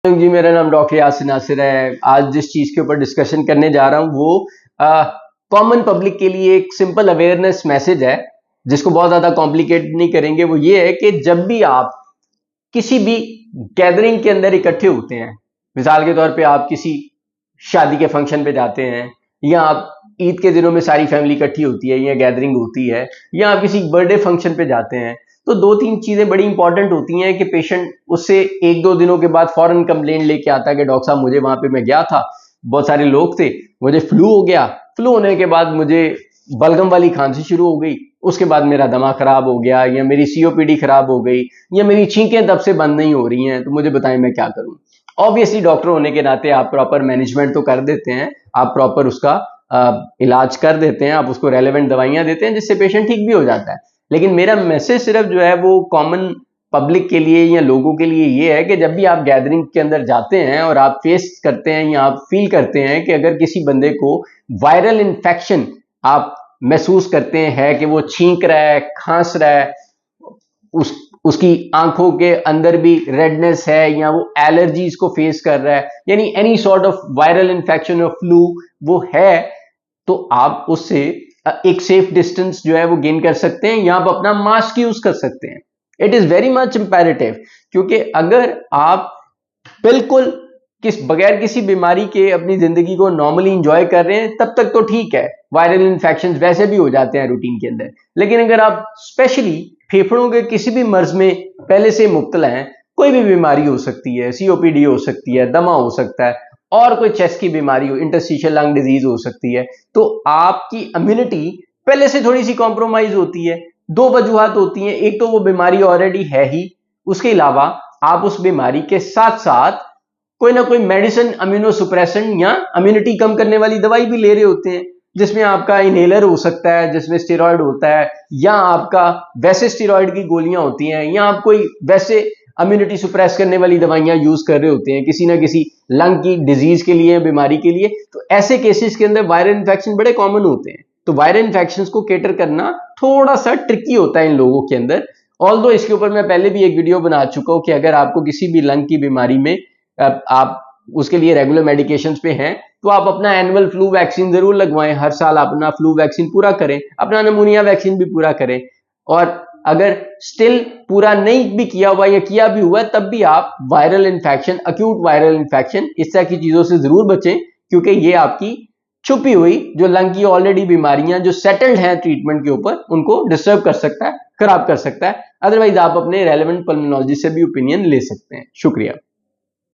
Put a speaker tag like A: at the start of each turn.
A: जी, मेरा नाम डॉक्टर यासिर नासिर है। आज जिस चीज़ के ऊपर डिस्कशन करने जा रहा हूँ वो कॉमन पब्लिक के लिए एक सिंपल अवेयरनेस मैसेज है, जिसको बहुत ज़्यादा कॉम्प्लिकेट नहीं करेंगे। वो ये है कि जब भी आप किसी भी गैदरिंग के अंदर इकट्ठे होते हैं, मिसाल के तौर पे आप किसी शादी के फंक्शन पे जाते हैं, या आप ईद के दिनों में सारी फैमिली इकट्ठी होती है या गैदरिंग होती है, या आप किसी बर्थडे फंक्शन पे जाते हैं, तो दो तीन चीजें बड़ी इंपॉर्टेंट होती हैं कि पेशेंट उससे एक दो दिनों के बाद फौरन कंप्लेंट लेके आता है कि डॉक्टर साहब मुझे वहां पे मैं गया था, बहुत सारे लोग थे, मुझे फ्लू हो गया, फ्लू होने के बाद मुझे बलगम वाली खांसी शुरू हो गई, उसके बाद मेरा दमा खराब हो गया, या मेरी सीओपीडी खराब हो गई, या मेरी छींकें तब से बंद नहीं हो रही हैं, तो मुझे बताएं मैं क्या करूं। ऑब्वियसली डॉक्टर होने के नाते आप प्रॉपर मैनेजमेंट तो कर देते हैं, आप प्रॉपर उसका इलाज कर देते हैं, आप उसको रेलेवेंट दवाइयां देते हैं जिससे पेशेंट ठीक भी हो जाता है। लेकिन मेरा मैसेज सिर्फ जो है वो कॉमन पब्लिक के लिए या लोगों के लिए ये है कि जब भी आप गैदरिंग के अंदर जाते हैं और आप फेस करते हैं या आप फील करते हैं कि अगर किसी बंदे को वायरल इन्फेक्शन आप महसूस करते हैं कि वो छींक रहा है, खांस रहा है, उसकी आंखों के अंदर भी रेडनेस है, या वो एलर्जीज को फेस कर रहा है, यानी any sort of viral infection और फ्लू वो है, तो आप उससे एक सेफ डिस्टेंस जो है वो गेन कर सकते हैं, या आप अपना मास्क यूज कर सकते हैं। It is very much imperative, क्योंकि अगर आप बिल्कुल बगैर किसी बीमारी के अपनी जिंदगी को नॉर्मली इंजॉय कर रहे हैं तब तक तो ठीक है, वायरल इन्फेक्शन वैसे भी हो जाते हैं रूटीन के अंदर। लेकिन अगर आप स्पेशली फेफड़ों के किसी भी मर्ज में पहले से मुब्तला हैं, कोई भी बीमारी हो सकती है, सीओपीडी हो सकती है, दमा हो सकता है, और कोई चेस्ट की बीमारी हो, इंटरस्टिशियल लंग डिजीज हो सकती है, तो आपकी इम्यूनिटी पहले से थोड़ी सी कॉम्प्रोमाइज होती है। दो वजूहत होती हैं, एक तो वो बीमारी ऑलरेडी है ही, उसके अलावा आप उस बीमारी के साथ साथ कोई ना कोई मेडिसिन, अम्यूनो सुप्रेसेंट या इम्यूनिटी कम करने वाली दवाई भी ले रहे होते हैं, जिसमें आपका इनहेलर हो सकता है, जिसमें स्टेरॉयड होता है, या आपका वैसे स्टेरॉयड की गोलियां होती हैं, या आप कोई वैसे इम्यूनिटी सुप्रेस करने वाली दवाइयां यूज कर रहे होते हैं किसी ना किसी लंग की डिजीज के लिए, बीमारी के लिए। तो ऐसे केसेस के अंदर वायरल इन्फेक्शन बड़े कॉमन होते हैं। तो वायरल इन्फेक्शन को केटर करना थोड़ा सा ट्रिकी होता है इन लोगों के अंदर। ऑल्दो इसके ऊपर मैं पहले भी एक वीडियो बना चुका हूं कि अगर आपको किसी भी लंग की बीमारी में आप उसके लिए रेगुलर मेडिकेशंस पे हैं, तो आप अपना एनुअल फ्लू वैक्सीन जरूर लगवाएं, हर साल अपना फ्लू वैक्सीन पूरा करें, अपना निमोनिया वैक्सीन भी पूरा करें। और अगर स्टिल पूरा नहीं भी किया हुआ या किया भी हुआ तब भी आप viral infection, acute viral infection, इस तरह की चीजों से जरूर बचें, क्योंकि ये आपकी छुपी हुई जो लंग की ऑलरेडी बीमारियां जो सेटल्ड हैं ट्रीटमेंट के ऊपर, उनको डिस्टर्ब कर सकता है, खराब कर सकता है। अदरवाइज आप अपने रेलेवेंट पल्मोनोलॉजिस्ट से भी ओपिनियन ले सकते हैं। शुक्रिया।